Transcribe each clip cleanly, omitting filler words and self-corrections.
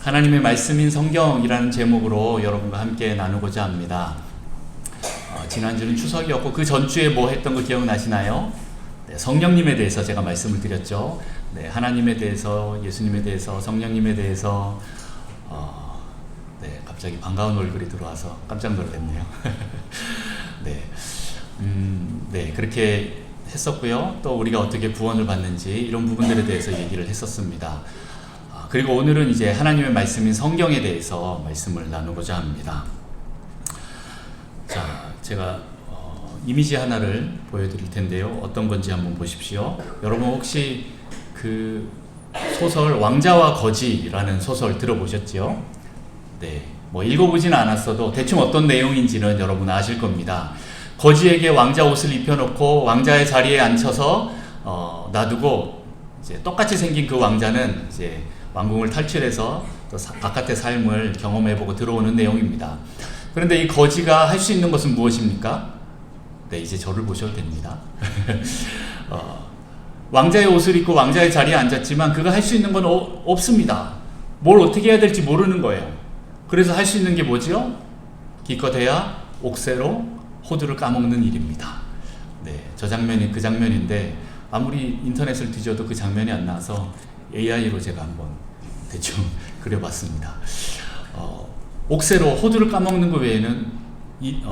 하나님의 말씀인 성경이라는 제목으로 여러분과 함께 나누고자 합니다. 지난주는 추석이었고 그 전주에 뭐 했던 거 기억나시나요? 네, 성령님에 대해서 제가 말씀을 드렸죠. 네, 하나님에 대해서, 예수님에 대해서, 성령님에 대해서 네, 갑자기 반가운 얼굴이 들어와서 깜짝 놀랐네요. 네, 네, 그렇게 했었고요. 또 우리가 어떻게 구원을 받는지 이런 부분들에 대해서 얘기를 했었습니다. 그리고 오늘은 이제 하나님의 말씀인 성경에 대해서 말씀을 나누고자 합니다. 자, 제가 이미지 하나를 보여드릴 텐데요. 어떤 건지 한번 보십시오. 여러분 혹시 그 소설 왕자와 거지라는 소설 들어보셨죠? 네, 뭐 읽어보지는 않았어도 대충 어떤 내용인지는 여러분 아실 겁니다. 거지에게 왕자 옷을 입혀놓고 왕자의 자리에 앉혀서 놔두고 이제 똑같이 생긴 그 왕자는 이제 왕궁을 탈출해서 또 바깥의 삶을 경험해보고 들어오는 내용입니다. 그런데 이 거지가 할 수 있는 것은 무엇입니까? 네, 이제 저를 보셔도 됩니다. 왕자의 옷을 입고 왕자의 자리에 앉았지만 그가 할 수 있는 건 없습니다. 뭘 어떻게 해야 될지 모르는 거예요. 그래서 할 수 있는 게 뭐죠? 기껏해야 옥새로 호두를 까먹는 일입니다. 네, 저 장면이 그 장면인데 아무리 인터넷을 뒤져도 그 장면이 안 나와서 AI로 제가 한번 대충 그려봤습니다. 옥새로 호두를 까먹는 것 외에는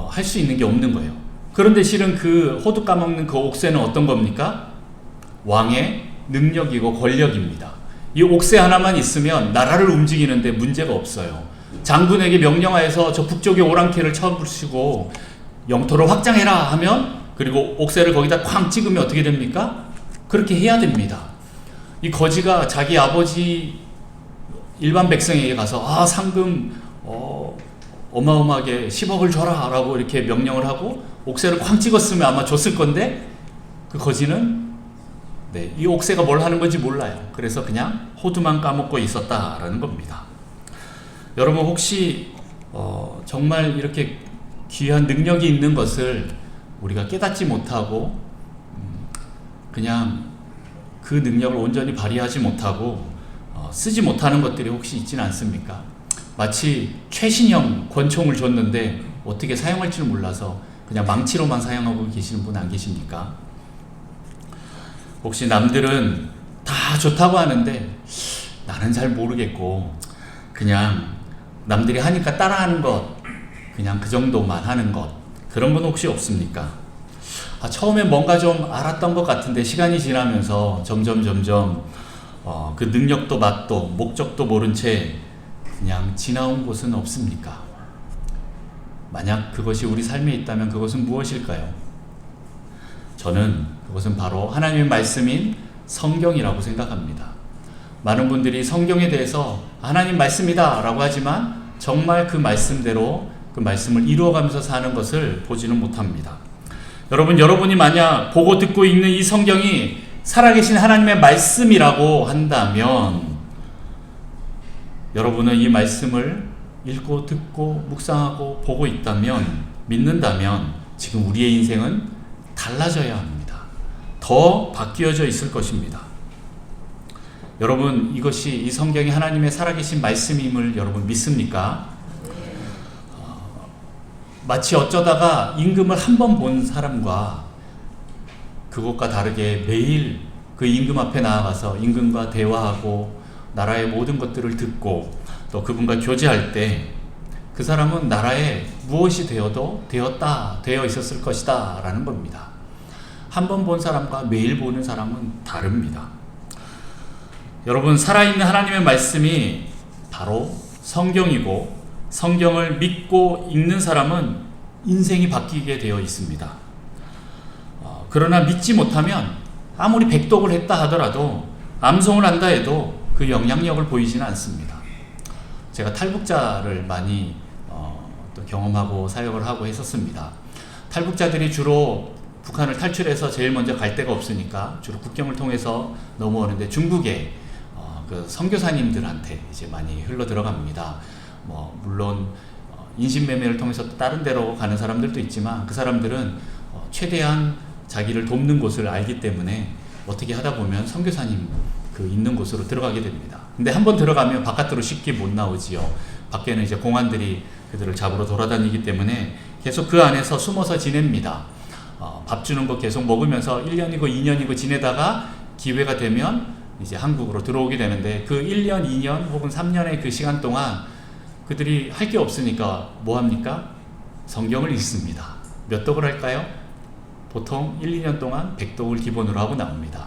할 수 있는 게 없는 거예요. 그런데 실은 그 호두 까먹는 그 옥새는 어떤 겁니까? 왕의 능력이고 권력입니다. 이 옥새 하나만 있으면 나라를 움직이는데 문제가 없어요. 장군에게 명령하여서 저 북쪽의 오랑캐를 쳐부시고 영토를 확장해라 하면, 그리고 옥새를 거기다 쾅 찍으면 어떻게 됩니까? 그렇게 해야 됩니다. 이 거지가 자기 아버지 일반 백성에게 가서 상금 어마어마하게 10억을 줘라 라고 이렇게 명령을 하고 옥새를 쾅 찍었으면 아마 줬을 건데, 그 거지는 네, 이 옥새가 뭘 하는 건지 몰라요. 그래서 그냥 호두만 까먹고 있었다라는 겁니다. 여러분 혹시 정말 이렇게 귀한 능력이 있는 것을 우리가 깨닫지 못하고 그냥 그 능력을 온전히 발휘하지 못하고 쓰지 못하는 것들이 혹시 있지는 않습니까? 마치 최신형 권총을 줬는데 어떻게 사용할지를 몰라서 그냥 망치로만 사용하고 계시는 분 안 계십니까? 혹시 남들은 다 좋다고 하는데 나는 잘 모르겠고 그냥 남들이 하니까 따라하는 것, 그냥 그 정도만 하는 것, 그런 분 혹시 없습니까? 처음에 뭔가 좀 알았던 것 같은데 시간이 지나면서 점점 그 능력도 맛도 목적도 모른 채 그냥 지나온 곳은 없습니까? 만약 그것이 우리 삶에 있다면 그것은 무엇일까요? 저는 그것은 바로 하나님의 말씀인 성경이라고 생각합니다. 많은 분들이 성경에 대해서 하나님 말씀이다 라고 하지만 정말 그 말씀대로 그 말씀을 이루어가면서 사는 것을 보지는 못합니다. 여러분이 만약 보고 듣고 읽는 이 성경이 살아계신 하나님의 말씀이라고 한다면 여러분은 이 말씀을 읽고 듣고 묵상하고 보고 있다면, 믿는다면 지금 우리의 인생은 달라져야 합니다. 더 바뀌어져 있을 것입니다. 여러분 이것이 이 성경이 하나님의 살아계신 말씀임을 여러분 믿습니까? 마치 어쩌다가 임금을 한 번 본 사람과 그것과 다르게 매일 그 임금 앞에 나아가서 임금과 대화하고 나라의 모든 것들을 듣고 또 그분과 교제할 때 그 사람은 나라에 무엇이 되어 있었을 것이다 라는 겁니다. 한 번 본 사람과 매일 보는 사람은 다릅니다. 여러분 살아있는 하나님의 말씀이 바로 성경이고 성경을 믿고 읽는 사람은 인생이 바뀌게 되어 있습니다. 그러나 믿지 못하면 아무리 백독을 했다 하더라도 암송을 한다 해도 그 영향력을 보이지는 않습니다. 제가 탈북자를 많이 또 경험하고 사역을 하고 했었습니다. 탈북자들이 주로 북한을 탈출해서 제일 먼저 갈 데가 없으니까 주로 국경을 통해서 넘어오는데 중국에 그 선교사님들한테 이제 많이 흘러 들어갑니다. 물론 인신매매를 통해서 다른 데로 가는 사람들도 있지만 그 사람들은 최대한 자기를 돕는 곳을 알기 때문에 어떻게 하다 보면 선교사님 그 있는 곳으로 들어가게 됩니다. 근데 한번 들어가면 바깥으로 쉽게 못 나오지요. 밖에는 이제 공안들이 그들을 잡으러 돌아다니기 때문에 계속 그 안에서 숨어서 지냅니다. 밥 주는 거 계속 먹으면서 1년이고 2년이고 지내다가 기회가 되면 이제 한국으로 들어오게 되는데, 그 1년, 2년 혹은 3년의 그 시간 동안 그들이 할 게 없으니까 뭐 합니까? 성경을 읽습니다. 몇 독을 할까요? 보통 1, 2년 동안 100독을 기본으로 하고 나옵니다.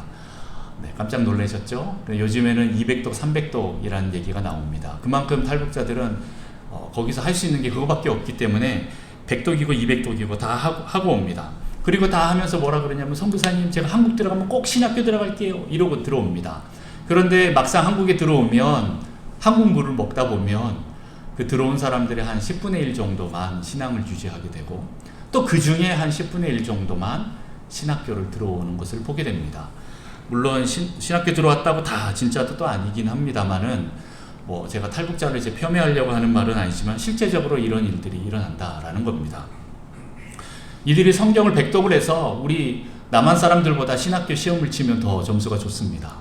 네, 깜짝 놀라셨죠? 요즘에는 200독, 300독이라는 얘기가 나옵니다. 그만큼 탈북자들은 거기서 할 수 있는 게 그거밖에 없기 때문에 100독이고 200독이고 다 하고 옵니다. 그리고 다 하면서 뭐라 그러냐면, 선교사님 제가 한국 들어가면 꼭 신학교 들어갈게요 이러고 들어옵니다. 그런데 막상 한국에 들어오면, 한국 물을 먹다 보면 그 들어온 사람들의 한 10분의 1 정도만 신앙을 유지하게 되고, 또 그 중에 한 10분의 1 정도만 신학교를 들어오는 것을 보게 됩니다. 물론 신학교 들어왔다고 다 진짜도 또 아니긴 합니다만은, 뭐 제가 탈북자를 이제 폄훼하려고 하는 말은 아니지만 실제적으로 이런 일들이 일어난다라는 겁니다. 이들이 성경을 백독을 해서 우리 남한 사람들보다 신학교 시험을 치면 더 점수가 좋습니다.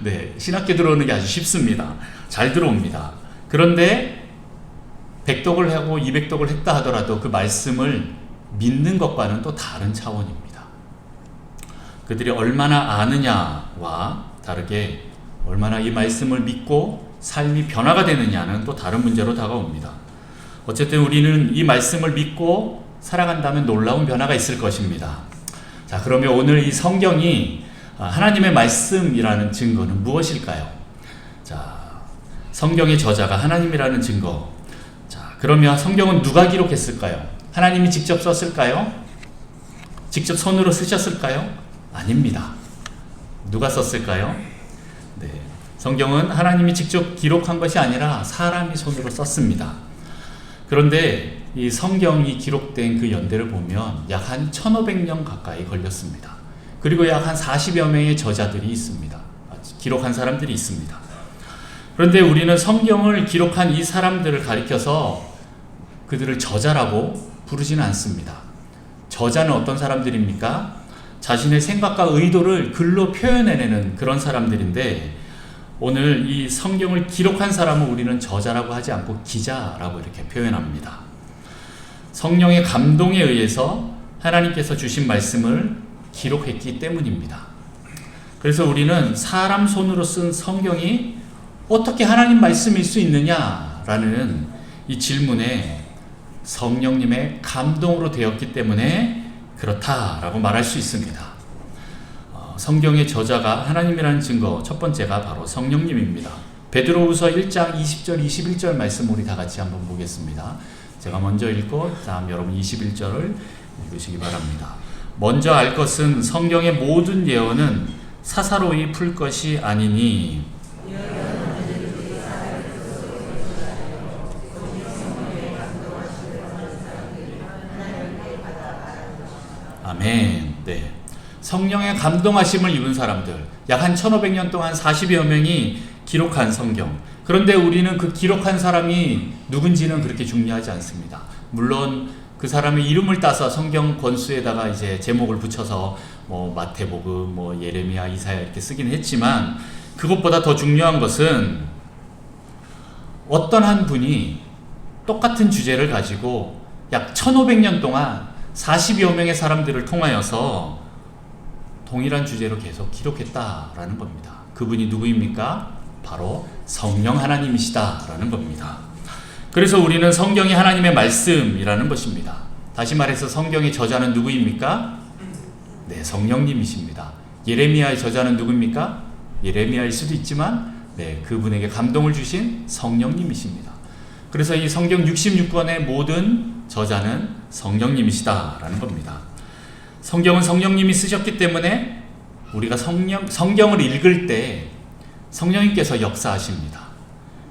네, 신학교 들어오는 게 아주 쉽습니다. 잘 들어옵니다. 그런데 100독을 하고 200독을 했다 하더라도 그 말씀을 믿는 것과는 또 다른 차원입니다. 그들이 얼마나 아느냐와 다르게 얼마나 이 말씀을 믿고 삶이 변화가 되느냐는 또 다른 문제로 다가옵니다. 어쨌든 우리는 이 말씀을 믿고 살아간다면 놀라운 변화가 있을 것입니다. 자, 그러면 오늘 이 성경이 하나님의 말씀이라는 증거는 무엇일까요? 자, 성경의 저자가 하나님이라는 증거. 자, 그러면 성경은 누가 기록했을까요? 하나님이 직접 썼을까요? 직접 손으로 쓰셨을까요? 아닙니다. 누가 썼을까요? 네, 성경은 하나님이 직접 기록한 것이 아니라 사람이 손으로 썼습니다. 그런데 이 성경이 기록된 그 연대를 보면 약 한 1500년 가까이 걸렸습니다. 그리고 약 한 40여 명의 저자들이 있습니다. 기록한 사람들이 있습니다. 그런데 우리는 성경을 기록한 이 사람들을 가리켜서 그들을 저자라고 부르지는 않습니다. 저자는 어떤 사람들입니까? 자신의 생각과 의도를 글로 표현해내는 그런 사람들인데, 오늘 이 성경을 기록한 사람은 우리는 저자라고 하지 않고 기자라고 이렇게 표현합니다. 성령의 감동에 의해서 하나님께서 주신 말씀을 기록했기 때문입니다. 그래서 우리는 사람 손으로 쓴 성경이 어떻게 하나님 말씀일 수 있느냐라는 이 질문에 성령님의 감동으로 되었기 때문에 그렇다라고 말할 수 있습니다. 성경의 저자가 하나님이라는 증거, 첫 번째가 바로 성령님입니다. 베드로후서 1장 20절 21절 말씀 우리 다 같이 한번 보겠습니다. 제가 먼저 읽고 다음 여러분 21절을 읽으시기 바랍니다. 먼저 알 것은 성경의 모든 예언은 사사로이 풀 것이 아니니 아멘. 네. 성령의 감동하심을 입은 사람들, 약 한 1500년 동안 40여 명이 기록한 성경. 그런데 우리는 그 기록한 사람이 누군지는 그렇게 중요하지 않습니다. 물론 그 사람의 이름을 따서 성경 권수에다가 이제 제목을 붙여서 뭐 마태복음, 뭐 예레미야, 이사야 이렇게 쓰긴 했지만, 그것보다 더 중요한 것은 어떤 한 분이 똑같은 주제를 가지고 약 1500년 동안 40여 명의 사람들을 통하여서 동일한 주제로 계속 기록했다라는 겁니다. 그분이 누구입니까? 바로 성령 하나님이시다라는 겁니다. 그래서 우리는 성경이 하나님의 말씀이라는 것입니다. 다시 말해서 성경의 저자는 누구입니까? 네, 성령님이십니다. 예레미야의 저자는 누구입니까? 예레미야일 수도 있지만 네, 그분에게 감동을 주신 성령님이십니다. 그래서 이 성경 66권의 모든 저자는 성령님이시다라는 겁니다. 성경은 성령님이 쓰셨기 때문에 우리가 성경을 읽을 때 성령님께서 역사하십니다.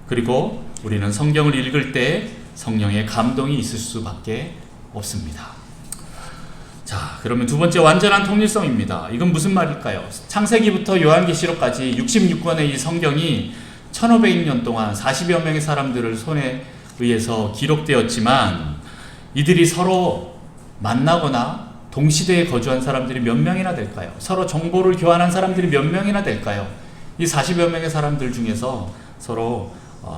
그리고 우리는 성경을 읽을 때 성령의 감동이 있을 수밖에 없습니다. 자, 그러면 두 번째, 완전한 통일성입니다. 이건 무슨 말일까요? 창세기부터 요한계시록까지 66권의 이 성경이 1500년 동안 40여 명의 사람들을 손에 의해서 기록되었지만, 이들이 서로 만나거나 동시대에 거주한 사람들이 몇 명이나 될까요? 서로 정보를 교환한 사람들이 몇 명이나 될까요? 이 40여 명의 사람들 중에서 서로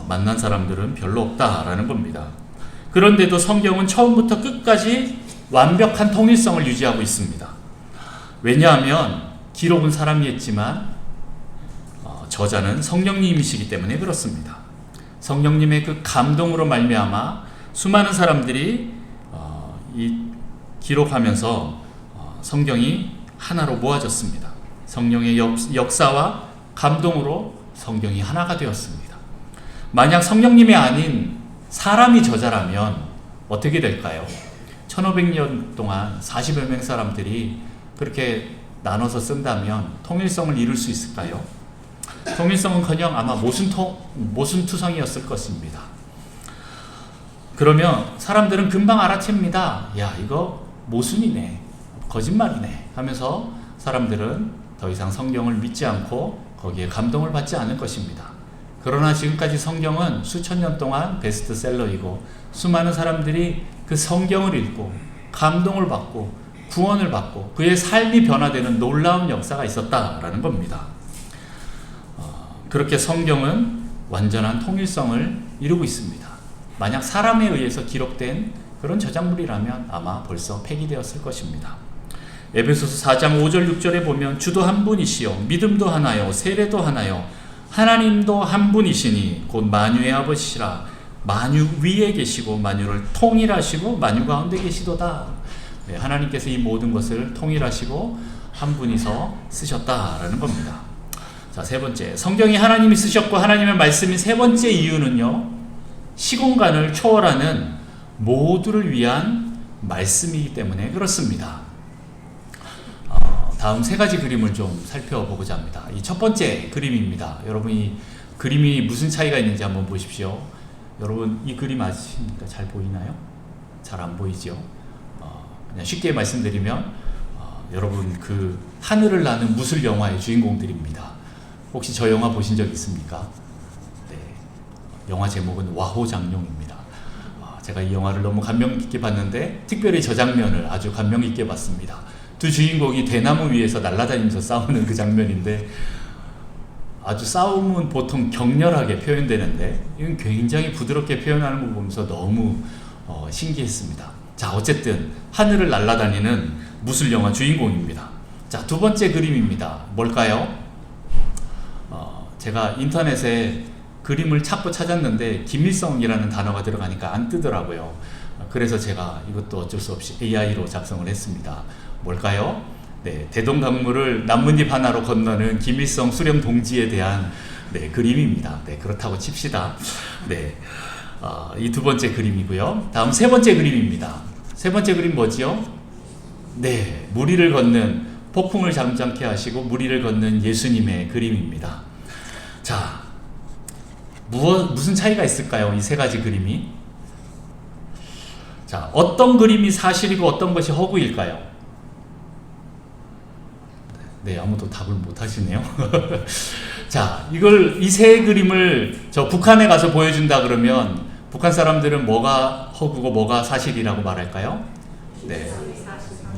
만난 사람들은 별로 없다라는 겁니다. 그런데도 성경은 처음부터 끝까지 완벽한 통일성을 유지하고 있습니다. 왜냐하면 기록은 사람이 했지만 저자는 성령님이시기 때문에 그렇습니다. 성령님의 그 감동으로 말미암아 수많은 사람들이 기록하면서 성경이 하나로 모아졌습니다. 성령의 역사와 감동으로 성경이 하나가 되었습니다. 만약 성령님이 아닌 사람이 저자라면 어떻게 될까요? 1500년 동안 40여 명 사람들이 그렇게 나눠서 쓴다면 통일성을 이룰 수 있을까요? 통일성은커녕 아마 모순투성이었을 것입니다. 그러면 사람들은 금방 알아챕니다. 야, 이거 모순이네, 거짓말이네 하면서 사람들은 더 이상 성경을 믿지 않고 거기에 감동을 받지 않을 것입니다. 그러나 지금까지 성경은 수천 년 동안 베스트셀러이고 수많은 사람들이 그 성경을 읽고 감동을 받고 구원을 받고 그의 삶이 변화되는 놀라운 역사가 있었다라는 겁니다. 그렇게 성경은 완전한 통일성을 이루고 있습니다. 만약 사람에 의해서 기록된 그런 저작물이라면 아마 벌써 폐기되었을 것입니다. 에베소서 4장 5절 6절에 보면 주도 한 분이시요 믿음도 하나요 세례도 하나요 하나님도 한 분이시니 곧 만유의 아버지시라 만유 위에 계시고 만유를 통일하시고 만유 가운데 계시도다. 네, 하나님께서 이 모든 것을 통일하시고 한 분이서 쓰셨다라는 겁니다. 자, 세 번째, 성경이 하나님이 쓰셨고 하나님의 말씀인 세 번째 이유는요, 시공간을 초월하는 모두를 위한 말씀이기 때문에 그렇습니다. 다음 세 가지 그림을 좀 살펴보고자 합니다. 이 첫 번째 그림입니다. 여러분, 이 그림이 무슨 차이가 있는지 한번 보십시오. 여러분, 이 그림 아십니까? 잘 보이나요? 잘 안 보이죠? 그냥 쉽게 말씀드리면 여러분, 그 하늘을 나는 무술 영화의 주인공들입니다. 혹시 저 영화 보신 적 있습니까? 네, 영화 제목은 와호장룡입니다. 제가 이 영화를 너무 감명 깊게 봤는데 특별히 저 장면을 아주 감명 깊게 봤습니다. 두 주인공이 대나무 위에서 날아다니면서 싸우는 그 장면인데, 아주 싸움은 보통 격렬하게 표현되는데 이건 굉장히 부드럽게 표현하는 걸 보면서 너무 신기했습니다. 자, 어쨌든 하늘을 날아다니는 무술 영화 주인공입니다. 자, 두 번째 그림입니다. 뭘까요? 제가 인터넷에 그림을 찾고 찾았는데 김일성이라는 단어가 들어가니까 안 뜨더라고요. 그래서 제가 이것도 어쩔 수 없이 AI로 작성을 했습니다. 뭘까요? 네, 대동강물을 나뭇잎 하나로 건너는 김일성 수령 동지에 대한 그림입니다. 네, 그렇다고 칩시다. 네, 이 두 번째 그림이고요. 다음 세 번째 그림입니다. 세 번째 그림 뭐지요? 네, 무리를 걷는, 폭풍을 잠잠케 하시고 무리를 걷는 예수님의 그림입니다. 자, 무슨 차이가 있을까요? 이 세 가지 그림이. 자, 어떤 그림이 사실이고 어떤 것이 허구일까요? 네, 아무도 답을 못 하시네요. 자, 이 세 그림을 저 북한에 가서 보여준다 그러면 북한 사람들은 뭐가 허구고 뭐가 사실이라고 말할까요?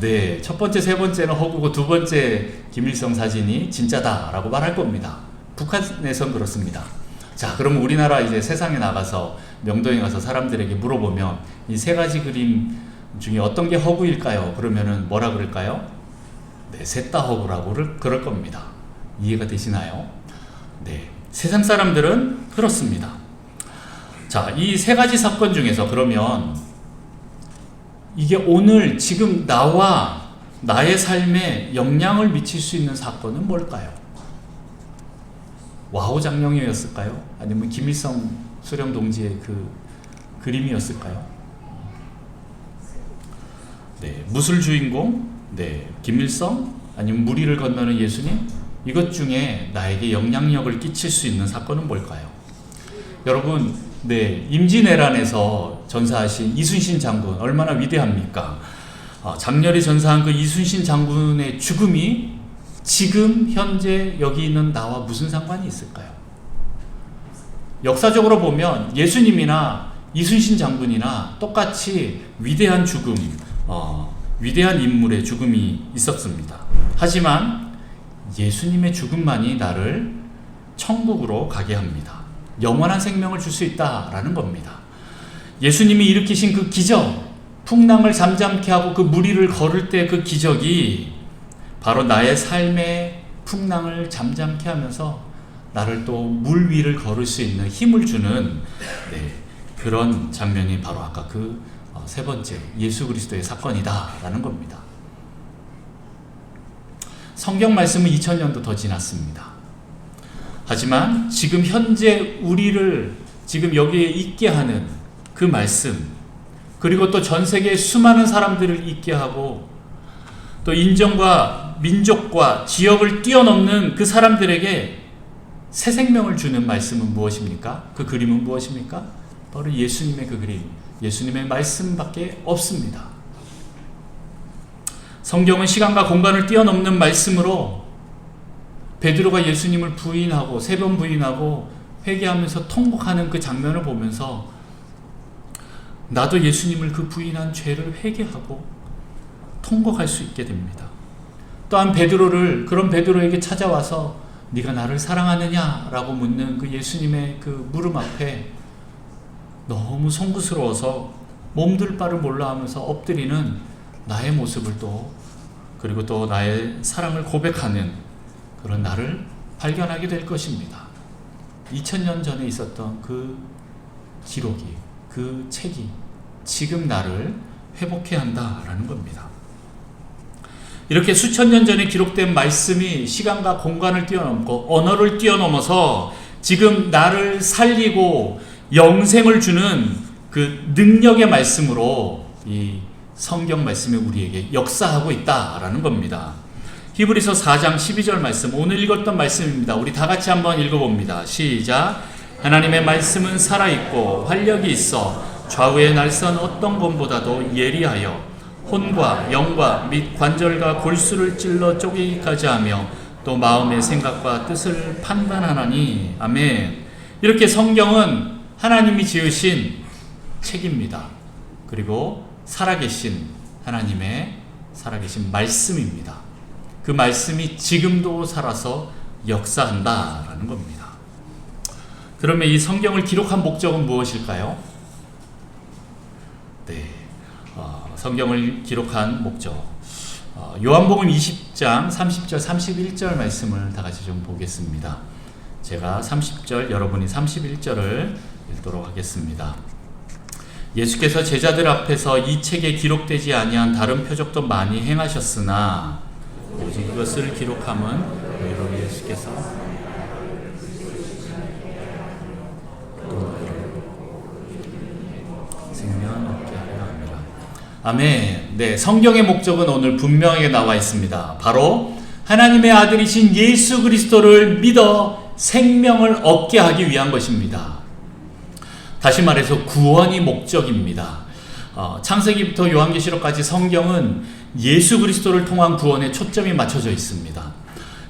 네, 첫 번째, 세 번째는 허구고 두 번째 김일성 사진이 진짜다라고 말할 겁니다. 북한에선 그렇습니다. 자, 그럼 우리나라 이제 세상에 나가서 명동에 가서 사람들에게 물어보면 이 세 가지 그림 중에 어떤 게 허구일까요? 그러면은 뭐라 그럴까요? 네, 셋 다 허구라고 그럴 겁니다. 이해가 되시나요? 네, 세상 사람들은 그렇습니다. 자, 이 세 가지 사건 중에서 그러면 이게 오늘 지금 나와 나의 삶에 영향을 미칠 수 있는 사건은 뭘까요? 와호장룡이었을까요? 아니면 김일성 수령 동지의 그 그림이었을까요? 네, 무술 주인공, 네, 김일성, 아니면 무리를 건너는 예수님, 이것 중에 나에게 영향력을 끼칠 수 있는 사건은 뭘까요? 여러분, 네, 임진왜란에서 전사하신 이순신 장군 얼마나 위대합니까? 장렬히 전사한 그 이순신 장군의 죽음이 지금 현재 여기 있는 나와 무슨 상관이 있을까요? 역사적으로 보면 예수님이나 이순신 장군이나 똑같이 위대한 죽음, 위대한 인물의 죽음이 있었습니다. 하지만 예수님의 죽음만이 나를 천국으로 가게 합니다. 영원한 생명을 줄 수 있다라는 겁니다. 예수님이 일으키신 그 기적, 풍랑을 잠잠케 하고 그 무리를 걸을 때 그 기적이 바로 나의 삶의 풍랑을 잠잠케 하면서 나를 또 물 위를 걸을 수 있는 힘을 주는 그런 장면이 바로 아까 그 세 번째 예수 그리스도의 사건이다라는 겁니다. 성경 말씀은 2000년도 더 지났습니다. 하지만 지금 현재 우리를 지금 여기에 있게 하는 그 말씀, 그리고 또 전 세계 수많은 사람들을 있게 하고 또 인종과 민족과 지역을 뛰어넘는 그 사람들에게 새 생명을 주는 말씀은 무엇입니까? 그 그림은 무엇입니까? 바로 예수님의 그 그림, 예수님의 말씀밖에 없습니다. 성경은 시간과 공간을 뛰어넘는 말씀으로 베드로가 예수님을 부인하고 세 번 부인하고 회개하면서 통곡하는 그 장면을 보면서 나도 예수님을 그 부인한 죄를 회개하고 통곡할 수 있게 됩니다. 또한 베드로를, 그런 베드로에게 찾아와서 네가 나를 사랑하느냐? 라고 묻는 그 예수님의 그 물음 앞에 너무 송구스러워서 몸둘 바를 몰라 하면서 엎드리는 나의 모습을 그리고 또 나의 사랑을 고백하는 그런 나를 발견하게 될 것입니다. 2000년 전에 있었던 그 기록이, 그 책이 지금 나를 회복해 한다라는 겁니다. 이렇게 수천 년 전에 기록된 말씀이 시간과 공간을 뛰어넘고 언어를 뛰어넘어서 지금 나를 살리고 영생을 주는 그 능력의 말씀으로 이 성경 말씀이 우리에게 역사하고 있다라는 겁니다. 히브리서 4장 12절 말씀, 오늘 읽었던 말씀입니다. 우리 다 같이 한번 읽어봅니다. 시작. 하나님의 말씀은 살아있고 활력이 있어 좌우의 날선 어떤 검보다도 예리하여 혼과 영과 및 관절과 골수를 찔러 쪼개기까지 하며 또 마음의 생각과 뜻을 판단하나니. 아멘. 이렇게 성경은 하나님이 지으신 책입니다. 그리고 살아계신 하나님의 살아계신 말씀입니다. 그 말씀이 지금도 살아서 역사한다라는 겁니다. 그러면 이 성경을 기록한 목적은 무엇일까요? 성경을 기록한 목적, 요한복음 20장 30절 31절 말씀을 다 같이 좀 보겠습니다. 제가 30절, 여러분이 31절을 읽도록 하겠습니다. 예수께서 제자들 앞에서 이 책에 기록되지 아니한 다른 표적도 많이 행하셨으나 오직 이것을 기록함은 너희로 예수께서 생명 얻게 하려 합니다. 아멘. 네, 성경의 목적은 오늘 분명하게 나와 있습니다. 바로 하나님의 아들이신 예수 그리스도를 믿어 생명을 얻게 하기 위한 것입니다. 다시 말해서 구원이 목적입니다. 창세기부터 요한계시록까지 성경은 예수 그리스도를 통한 구원에 초점이 맞춰져 있습니다.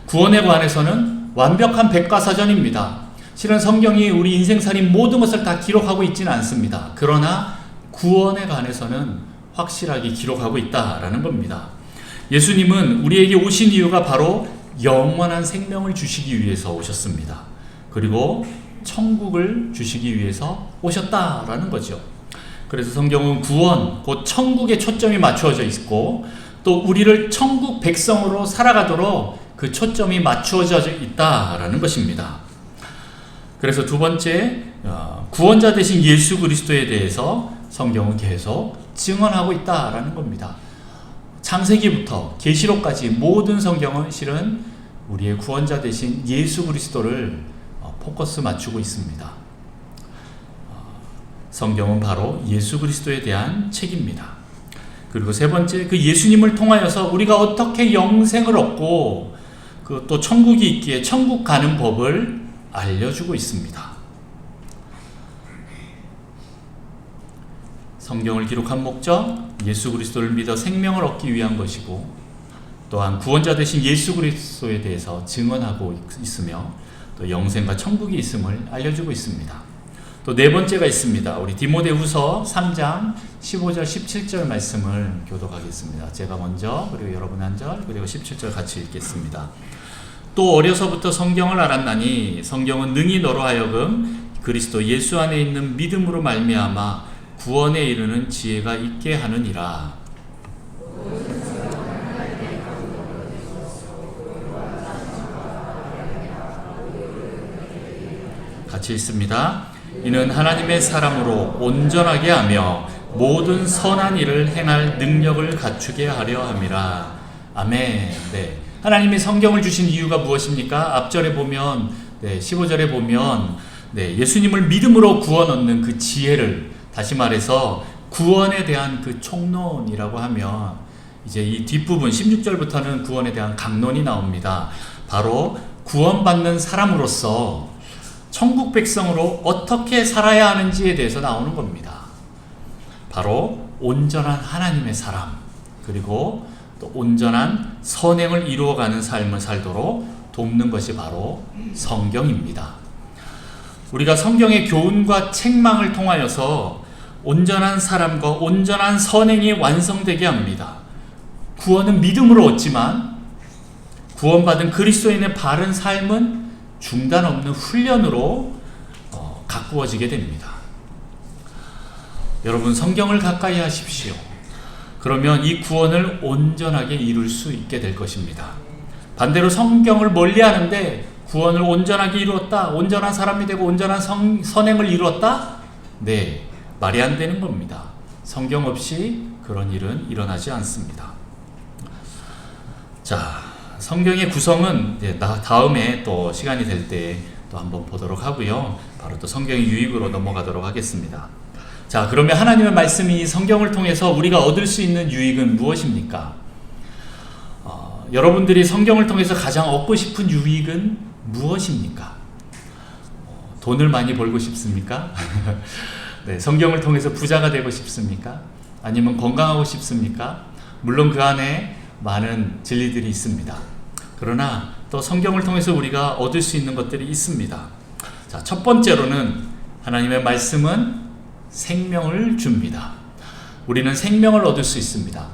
구원에 관해서는 완벽한 백과사전입니다. 실은 성경이 우리 인생살이 모든 것을 다 기록하고 있지는 않습니다. 그러나 구원에 관해서는 확실하게 기록하고 있다라는 겁니다. 예수님은 우리에게 오신 이유가 바로 영원한 생명을 주시기 위해서 오셨습니다. 그리고 천국을 주시기 위해서 오셨다라는 거죠. 그래서 성경은 구원, 곧 천국에 초점이 맞추어져 있고 또 우리를 천국 백성으로 살아가도록 그 초점이 맞추어져 있다라는 것입니다. 그래서 두 번째, 구원자 되신 예수 그리스도에 대해서 성경은 계속 증언하고 있다라는 겁니다. 창세기부터 계시록까지 모든 성경은 실은 우리의 구원자 되신 예수 그리스도를 포커스 맞추고 있습니다. 성경은 바로 예수 그리스도에 대한 책입니다. 그리고 세 번째, 그 예수님을 통하여서 우리가 어떻게 영생을 얻고 또 천국이 있기에 천국 가는 법을 알려주고 있습니다. 성경을 기록한 목적, 예수 그리스도를 믿어 생명을 얻기 위한 것이고 또한 구원자 되신 예수 그리스도에 대해서 증언하고 있으며 또 영생과 천국이 있음을 알려주고 있습니다. 또 네 번째가 있습니다. 우리 디모데후서 3장 15절 17절 말씀을 교독하겠습니다. 제가 먼저 그리고 여러분 한 절 그리고 17절 같이 읽겠습니다. 또 어려서부터 성경을 알았나니 성경은 능히 너로 하여금 그리스도 예수 안에 있는 믿음으로 말미암아 구원에 이르는 지혜가 있게 하느니라. 같이 읽습니다. 이는 하나님의 사람으로 온전하게 하며 모든 선한 일을 행할 능력을 갖추게 하려 함이라. 아멘. 네. 하나님이 성경을 주신 이유가 무엇입니까? 앞절에 보면 15절에 보면 예수님을 믿음으로 구원 얻는 그 지혜를, 다시 말해서 구원에 대한 그 총론이라고 하면 이제 이 뒷부분 16절부터는 구원에 대한 강론이 나옵니다. 바로 구원받는 사람으로서 천국 백성으로 어떻게 살아야 하는지에 대해서 나오는 겁니다. 바로 온전한 하나님의 사람, 그리고 또 온전한 선행을 이루어가는 삶을 살도록 돕는 것이 바로 성경입니다. 우리가 성경의 교훈과 책망을 통하여서 온전한 사람과 온전한 선행이 완성되게 합니다. 구원은 믿음으로 얻지만 구원받은 그리스도인의 바른 삶은 중단 없는 훈련으로 가꾸어지게 됩니다. 여러분, 성경을 가까이 하십시오. 그러면 이 구원을 온전하게 이룰 수 있게 될 것입니다. 반대로 성경을 멀리 하는데 구원을 온전하게 이루었다, 온전한 사람이 되고 온전한 선행을 이루었다? 네, 말이 안 되는 겁니다. 성경 없이 그런 일은 일어나지 않습니다. 자, 성경의 구성은 다음에 또 시간이 될 때 또 한번 보도록 하고요. 바로 또 성경의 유익으로 넘어가도록 하겠습니다. 자, 그러면 하나님의 말씀이 성경을 통해서 우리가 얻을 수 있는 유익은 무엇입니까? 여러분들이 성경을 통해서 가장 얻고 싶은 유익은 무엇입니까? 돈을 많이 벌고 싶습니까? 네, 성경을 통해서 부자가 되고 싶습니까? 아니면 건강하고 싶습니까? 물론 그 안에 많은 진리들이 있습니다. 그러나 또 성경을 통해서 우리가 얻을 수 있는 것들이 있습니다. 자, 첫 번째로는 하나님의 말씀은 생명을 줍니다. 우리는 생명을 얻을 수 있습니다.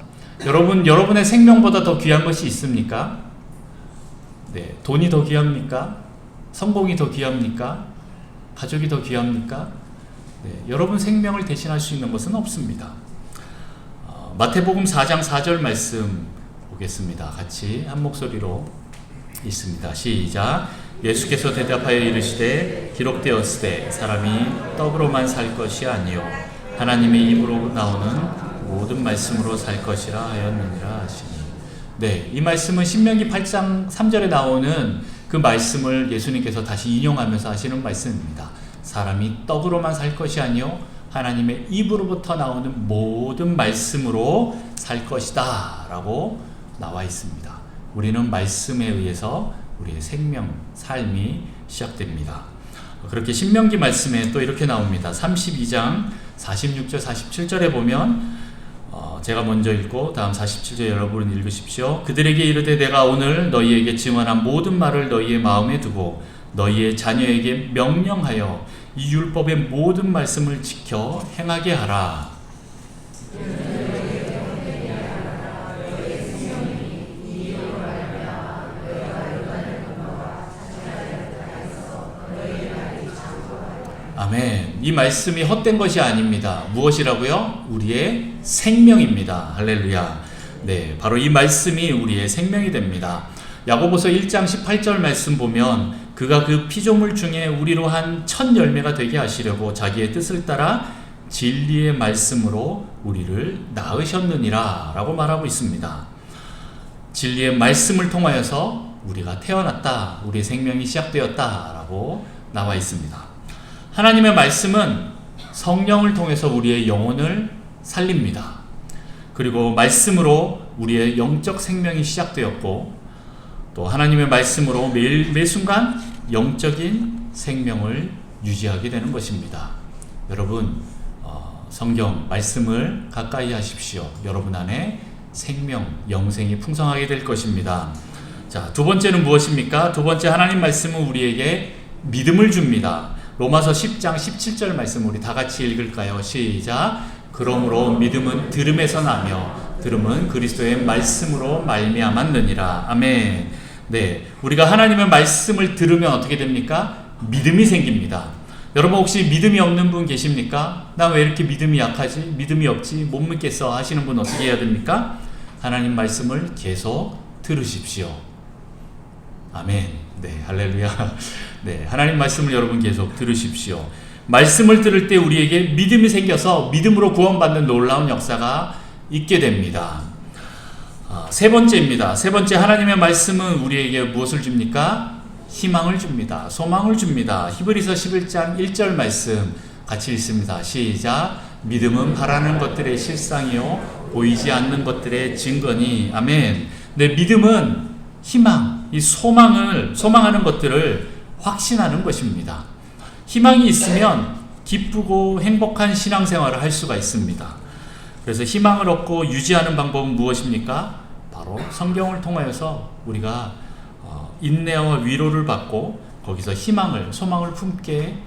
여러분, 여러분의 생명보다 더 귀한 것이 있습니까? 네, 돈이 더 귀합니까? 성공이 더 귀합니까? 가족이 더 귀합니까? 네, 여러분 생명을 대신할 수 있는 것은 없습니다. 마태복음 4장 4절 말씀 보겠습니다. 같이 한 목소리로 읽습니다. 시작. 예수께서 대답하여 이르시되 기록되었으되 사람이 떡으로만 살 것이 아니요 하나님의 입으로 나오는 모든 말씀으로 살 것이라 하였느니라 하시니. 네, 이 말씀은 신명기 8장 3절에 나오는 그 말씀을 예수님께서 다시 인용하면서 하시는 말씀입니다. 사람이 떡으로만 살 것이 아니요 하나님의 입으로부터 나오는 모든 말씀으로 살 것이다 라고 나와 있습니다. 우리는 말씀에 의해서 우리의 생명, 삶이 시작됩니다. 그렇게 신명기 말씀에 또 이렇게 나옵니다. 32장 46절 47절에 보면 제가 먼저 읽고 다음 47절 여러분은 읽으십시오. 그들에게 이르되 내가 오늘 너희에게 증언한 모든 말을 너희의 마음에 두고 너희의 자녀에게 명령하여 이 율법의 모든 말씀을 지켜 행하게 하라. 아멘. 이 말씀이 헛된 것이 아닙니다. 무엇이라고요? 우리의 생명입니다. 할렐루야. 네, 바로 이 말씀이 우리의 생명이 됩니다. 야고보서 1장 18절 말씀 보면 그가 그 피조물 중에 우리로 한 첫 열매가 되게 하시려고 자기의 뜻을 따라 진리의 말씀으로 우리를 낳으셨느니라 라고 말하고 있습니다. 진리의 말씀을 통하여서 우리가 태어났다, 우리의 생명이 시작되었다 라고 나와 있습니다. 하나님의 말씀은 성령을 통해서 우리의 영혼을 살립니다. 그리고 말씀으로 우리의 영적 생명이 시작되었고 또 하나님의 말씀으로 매 순간 영적인 생명을 유지하게 되는 것입니다. 여러분, 성경 말씀을 가까이 하십시오. 여러분 안에 생명, 영생이 풍성하게 될 것입니다. 자, 두 번째는 무엇입니까? 두 번째, 하나님 말씀은 우리에게 믿음을 줍니다. 로마서 10장 17절 말씀 우리 다 같이 읽을까요? 시작. 그러므로 믿음은 들음에서 나며 들음은 그리스도의 말씀으로 말미암았느니라. 아멘. 네, 우리가 하나님의 말씀을 들으면 어떻게 됩니까? 믿음이 생깁니다. 여러분 혹시 믿음이 없는 분 계십니까? 나 왜 이렇게 믿음이 약하지? 믿음이 없지? 못 믿겠어 하시는 분 어떻게 해야 됩니까? 하나님 말씀을 계속 들으십시오. 아멘. 네, 할렐루야. 네, 하나님 말씀을 여러분 계속 들으십시오. 말씀을 들을 때 우리에게 믿음이 생겨서 믿음으로 구원받는 놀라운 역사가 있게 됩니다. 세 번째입니다. 세 번째, 하나님의 말씀은 우리에게 무엇을 줍니까? 희망을 줍니다. 소망을 줍니다. 히브리서 11장 1절 말씀 같이 읽습니다. 시작. 믿음은 바라는 것들의 실상이요 보이지 않는 것들의 증거니. 아멘. 네, 믿음은 희망, 이 소망하는 것들을 확신하는 것입니다. 희망이 있으면 기쁘고 행복한 신앙생활을 할 수가 있습니다. 그래서 희망을 얻고 유지하는 방법은 무엇입니까? 바로 성경을 통하여서 우리가 인내와 위로를 받고 거기서 소망을 품게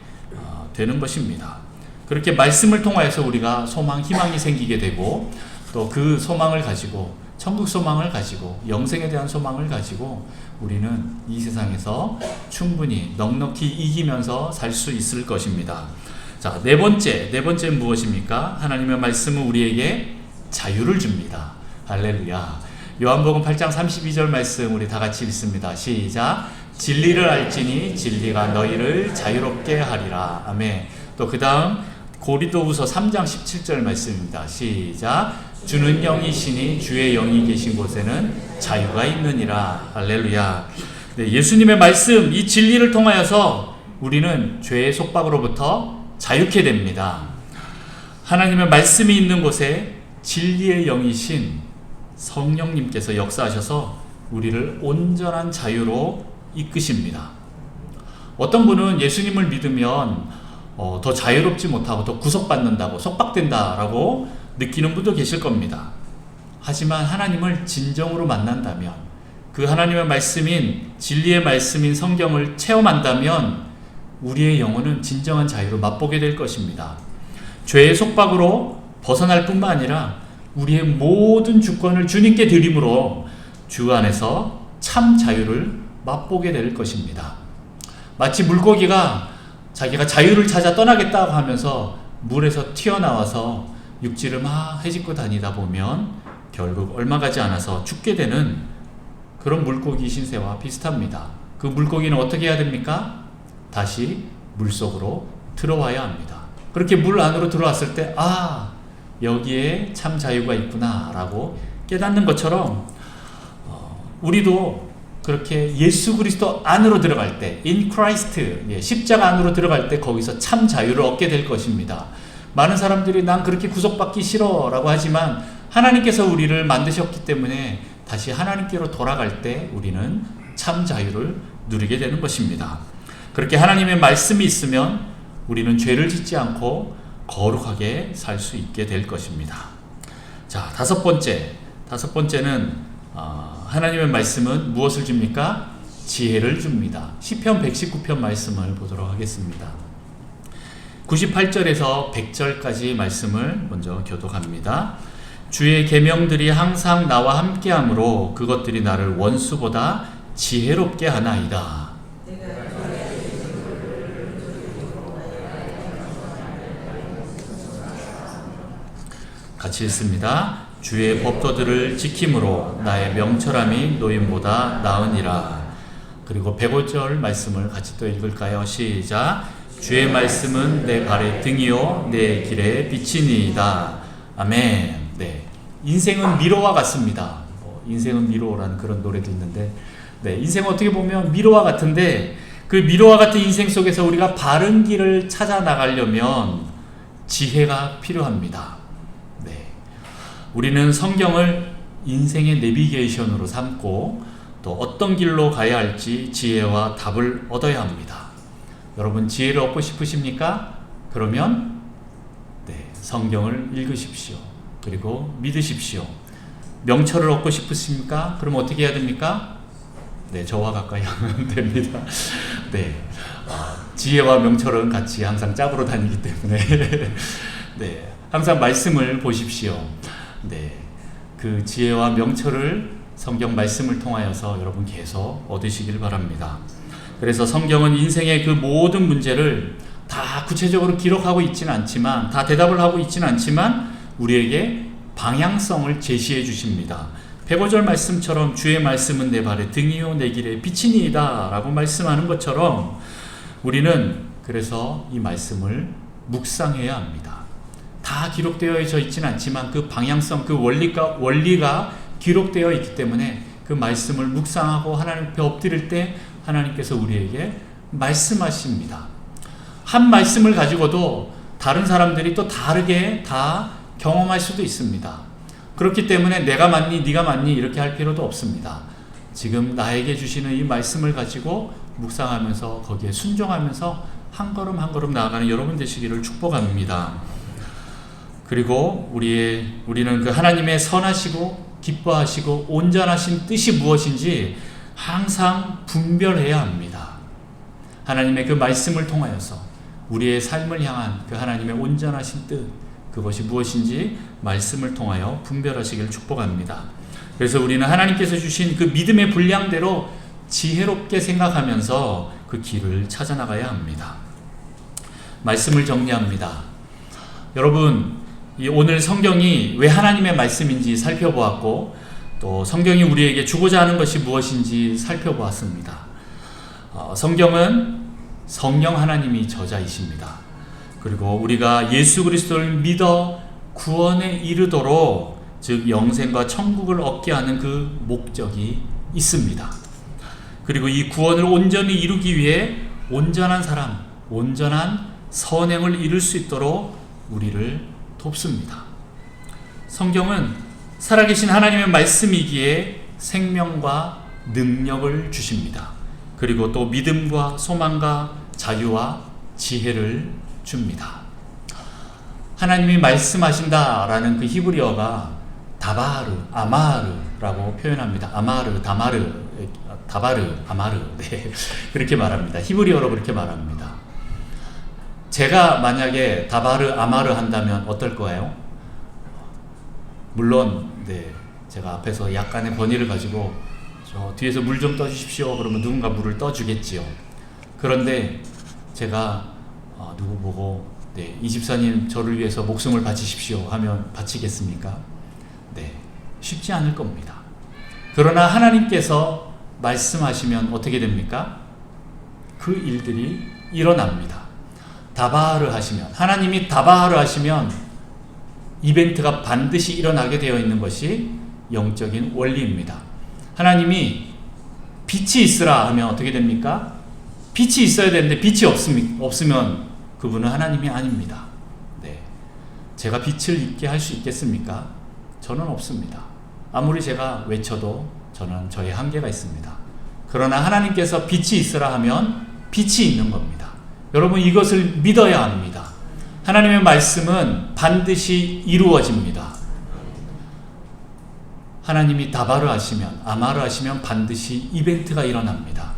되는 것입니다. 그렇게 말씀을 통하여서 우리가 희망이 생기게 되고 또 그 소망을 가지고 천국 소망을 가지고 영생에 대한 소망을 가지고 우리는 이 세상에서 충분히 넉넉히 이기면서 살 수 있을 것입니다. 자, 네 번째는 무엇입니까? 하나님의 말씀은 우리에게 자유를 줍니다. 할렐루야. 요한복음 8장 32절 말씀 우리 다 같이 읽습니다. 시작. 진리를 알지니 진리가 너희를 자유롭게 하리라. 아멘. 또 그 다음 고린도후서 3장 17절 말씀입니다. 시작. 주는 영이시니 주의 영이 계신 곳에는 자유가 있느니라. 할렐루야. 네, 예수님의 말씀, 이 진리를 통하여서 우리는 죄의 속박으로부터 자유케 됩니다. 하나님의 말씀이 있는 곳에 진리의 영이신 성령님께서 역사하셔서 우리를 온전한 자유로 이끄십니다. 어떤 분은 예수님을 믿으면 더 자유롭지 못하고 더 구속받는다고, 속박된다라고 느끼는 분도 계실 겁니다. 하지만 하나님을 진정으로 만난다면, 그 하나님의 말씀인 진리의 말씀인 성경을 체험한다면 우리의 영혼은 진정한 자유를 맛보게 될 것입니다. 죄의 속박으로 벗어날 뿐만 아니라 우리의 모든 주권을 주님께 드림으로 주 안에서 참 자유를 맛보게 될 것입니다. 마치 물고기가 자기가 자유를 찾아 떠나겠다고 하면서 물에서 튀어나와서 육지를 막 헤집고 다니다 보면 결국 얼마 가지 않아서 죽게 되는 그런 물고기 신세와 비슷합니다. 그 물고기는 어떻게 해야 됩니까? 다시 물속으로 들어와야 합니다. 그렇게 물 안으로 들어왔을 때 여기에 참 자유가 있구나 라고 깨닫는 것처럼 우리도 그렇게 예수 그리스도 안으로 들어갈 때, in Christ, 십자가 안으로 들어갈 때 거기서 참 자유를 얻게 될 것입니다. 많은 사람들이 난 그렇게 구속받기 싫어 라고 하지만 하나님께서 우리를 만드셨기 때문에 다시 하나님께로 돌아갈 때 우리는 참 자유를 누리게 되는 것입니다. 그렇게 하나님의 말씀이 있으면 우리는 죄를 짓지 않고 거룩하게 살 수 있게 될 것입니다. 자, 다섯 번째는 하나님의 말씀은 무엇을 줍니까? 지혜를 줍니다. 시편 119편 말씀을 보도록 하겠습니다. 98절에서 100절까지 말씀을 먼저 교독합니다. 주의 계명들이 항상 나와 함께하므로 그것들이 나를 원수보다 지혜롭게 하나이다. 같이 읽습니다. 주의 법도들을 지킴으로 나의 명철함이 노임보다 나으니라. 그리고 105절 말씀을 같이 또 읽을까요? 시작. 주의 말씀은 내 발의 등이요 내 길의 빛이니이다. 아멘. 네, 인생은 미로와 같습니다. 인생은 미로라는 그런 노래도 있는데, 인생은 어떻게 보면 미로와 같은데 그 미로와 같은 인생 속에서 우리가 바른 길을 찾아 나가려면 지혜가 필요합니다. 우리는 성경을 인생의 내비게이션으로 삼고 또 어떤 길로 가야 할지 지혜와 답을 얻어야 합니다. 여러분 지혜를 얻고 싶으십니까? 그러면 성경을 읽으십시오. 그리고 믿으십시오. 명철을 얻고 싶으십니까? 그럼 어떻게 해야 됩니까? 저와 가까이 하면 됩니다. 지혜와 명철은 같이 항상 짝으로 다니기 때문에 항상 말씀을 보십시오. 그 지혜와 명철을 성경 말씀을 통하여서 여러분 계속 얻으시길 바랍니다. 그래서 성경은 인생의 그 모든 문제를 다 구체적으로 기록하고 있지는 않지만, 다 대답을 하고 있지는 않지만 우리에게 방향성을 제시해 주십니다. 105절 말씀처럼 주의 말씀은 내 발의 등이요 내 길의 빛이니이다 라고 말씀하는 것처럼 우리는 그래서 이 말씀을 묵상해야 합니다. 다 기록되어 있지는 않지만 그 방향성, 그 원리가 기록되어 있기 때문에 그 말씀을 묵상하고 하나님 앞에 엎드릴 때 하나님께서 우리에게 말씀하십니다. 한 말씀을 가지고도 다른 사람들이 또 다르게 다 경험할 수도 있습니다. 그렇기 때문에 내가 맞니 네가 맞니 이렇게 할 필요도 없습니다. 지금 나에게 주시는 이 말씀을 가지고 묵상하면서 거기에 순종하면서 한 걸음 한 걸음 나아가는 여러분 되시기를 축복합니다. 그리고 우리는 그 하나님의 선하시고 기뻐하시고 온전하신 뜻이 무엇인지 항상 분별해야 합니다. 하나님의 그 말씀을 통하여서 우리의 삶을 향한 그 하나님의 온전하신 뜻, 그것이 무엇인지 말씀을 통하여 분별하시기를 축복합니다. 그래서 우리는 하나님께서 주신 그 믿음의 분량대로 지혜롭게 생각하면서 그 길을 찾아나가야 합니다. 말씀을 정리합니다. 여러분, 오늘 성경이 왜 하나님의 말씀인지 살펴보았고, 또 성경이 우리에게 주고자 하는 것이 무엇인지 살펴보았습니다. 성경은 성령 하나님이 저자이십니다. 그리고 우리가 예수 그리스도를 믿어 구원에 이르도록, 즉 영생과 천국을 얻게 하는 그 목적이 있습니다. 그리고 이 구원을 온전히 이루기 위해 온전한 사람, 온전한 선행을 이룰 수 있도록 우리를 돕습니다. 성경은 살아계신 하나님의 말씀이기에 생명과 능력을 주십니다. 그리고 또 믿음과 소망과 자유와 지혜를 줍니다. 하나님이 말씀하신다라는 그 히브리어가 다바르, 아마르라고 표현합니다. 아마르, 다바르, 아마르. 네, 그렇게 말합니다. 히브리어로 그렇게 말합니다. 제가 만약에 다바르, 아마르 한다면 어떨 거예요? 물론, 네, 제가 앞에서 약간의 권위를 가지고 저 뒤에서 물 좀 떠주십시오. 그러면 누군가 물을 떠주겠지요. 그런데 제가 누구 보고 네, 이 집사님 저를 위해서 목숨을 바치십시오 하면 바치겠습니까? 네, 쉽지 않을 겁니다. 그러나 하나님께서 말씀하시면 어떻게 됩니까? 그 일들이 일어납니다. 다바르 하시면, 하나님이 다바르 하시면 이벤트가 반드시 일어나게 되어 있는 것이 영적인 원리입니다. 하나님이 빛이 있으라 하면 어떻게 됩니까? 빛이 있어야 되는데 빛이 없으면 그분은 하나님이 아닙니다. 네, 제가 빛을 있게 할 수 있겠습니까? 저는 없습니다. 아무리 제가 외쳐도 저는 저의 한계가 있습니다. 그러나 하나님께서 빛이 있으라 하면 빛이 있는 겁니다. 여러분, 이것을 믿어야 합니다. 하나님의 말씀은 반드시 이루어집니다. 하나님이 다바르 하시면, 아마르 하시면 반드시 이벤트가 일어납니다.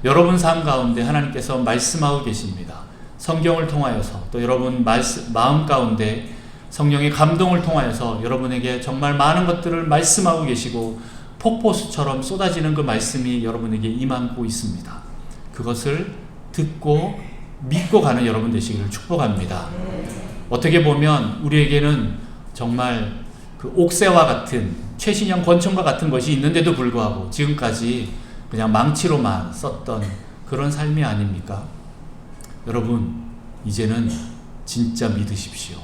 여러분 삶 가운데 하나님께서 말씀하고 계십니다. 성경을 통하여서, 또 여러분 마음 가운데 성령의 감동을 통하여서 여러분에게 정말 많은 것들을 말씀하고 계시고, 폭포수처럼 쏟아지는 그 말씀이 여러분에게 임하고 있습니다. 그것을 듣고 믿고 가는 여러분 되시기를 축복합니다. 어떻게 보면 우리에게는 정말 그 옥새와 같은, 최신형 권총과 같은 것이 있는데도 불구하고 지금까지 그냥 망치로만 썼던 그런 삶이 아닙니까? 여러분, 이제는 진짜 믿으십시오.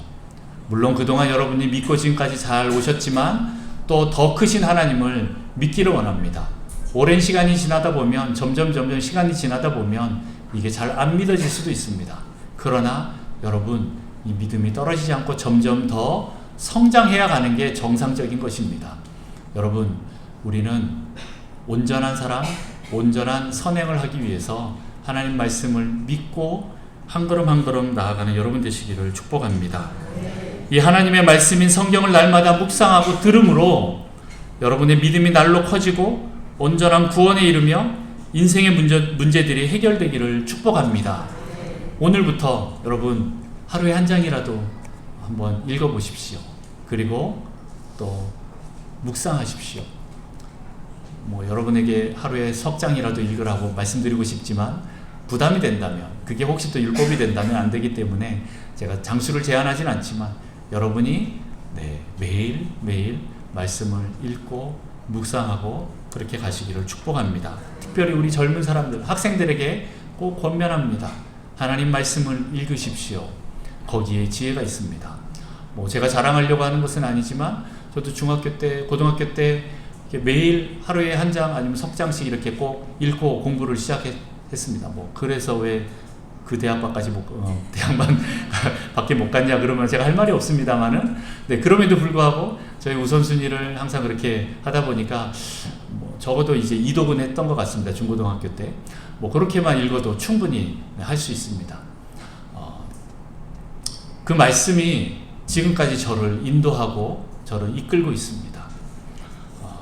물론 그동안 여러분이 믿고 지금까지 잘 오셨지만 또 더 크신 하나님을 믿기를 원합니다. 오랜 시간이 지나다 보면 점점 시간이 지나다 보면 이게 잘 안 믿어질 수도 있습니다. 그러나 여러분, 이 믿음이 떨어지지 않고 점점 더 성장해야 가는 게 정상적인 것입니다. 여러분, 우리는 온전한 사람, 온전한 선행을 하기 위해서 하나님 말씀을 믿고 한 걸음 한 걸음 나아가는 여러분 되시기를 축복합니다. 이 하나님의 말씀인 성경을 날마다 묵상하고 들음으로 여러분의 믿음이 날로 커지고 온전한 구원에 이르며 인생의 문제들이 해결되기를 축복합니다. 오늘부터 여러분 하루에 한 장이라도 한번 읽어보십시오. 그리고 또 묵상하십시오. 뭐 여러분에게 하루에 석 장이라도 읽으라고 말씀드리고 싶지만 부담이 된다면, 그게 혹시 또 율법이 된다면 안 되기 때문에 제가 장수를 제한하진 않지만 여러분이 매일 말씀을 읽고 묵상하고 그렇게 가시기를 축복합니다. 특별히 우리 젊은 사람들, 학생들에게 꼭 권면합니다. 하나님 말씀을 읽으십시오. 거기에 지혜가 있습니다. 뭐 제가 자랑하려고 하는 것은 아니지만 저도 중학교 때, 고등학교 때 매일 하루에 한 장 아니면 석 장씩 이렇게 꼭 읽고 공부를 시작했습니다. 뭐 그래서 왜 그 대학밖에 대학만 밖에 못 갔냐 그러면 제가 할 말이 없습니다만은, 네, 그럼에도 불구하고 저희 우선순위를 항상 그렇게 하다 보니까 뭐 적어도 이제 이독은 했던 것 같습니다. 중고등학교 때 뭐 그렇게만 읽어도 충분히 할 수 있습니다. 그 말씀이 지금까지 저를 인도하고 저를 이끌고 있습니다.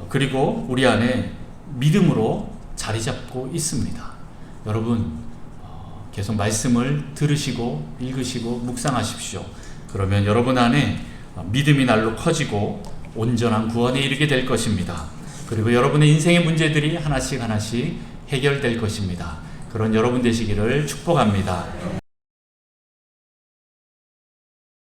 그리고 우리 안에 믿음으로 자리 잡고 있습니다. 여러분, 계속 말씀을 들으시고 읽으시고 묵상하십시오. 그러면 여러분 안에 믿음이 날로 커지고 온전한 구원에 이르게 될 것입니다. 그리고 여러분의 인생의 문제들이 하나씩 해결될 것입니다. 그런 여러분 되시기를 축복합니다.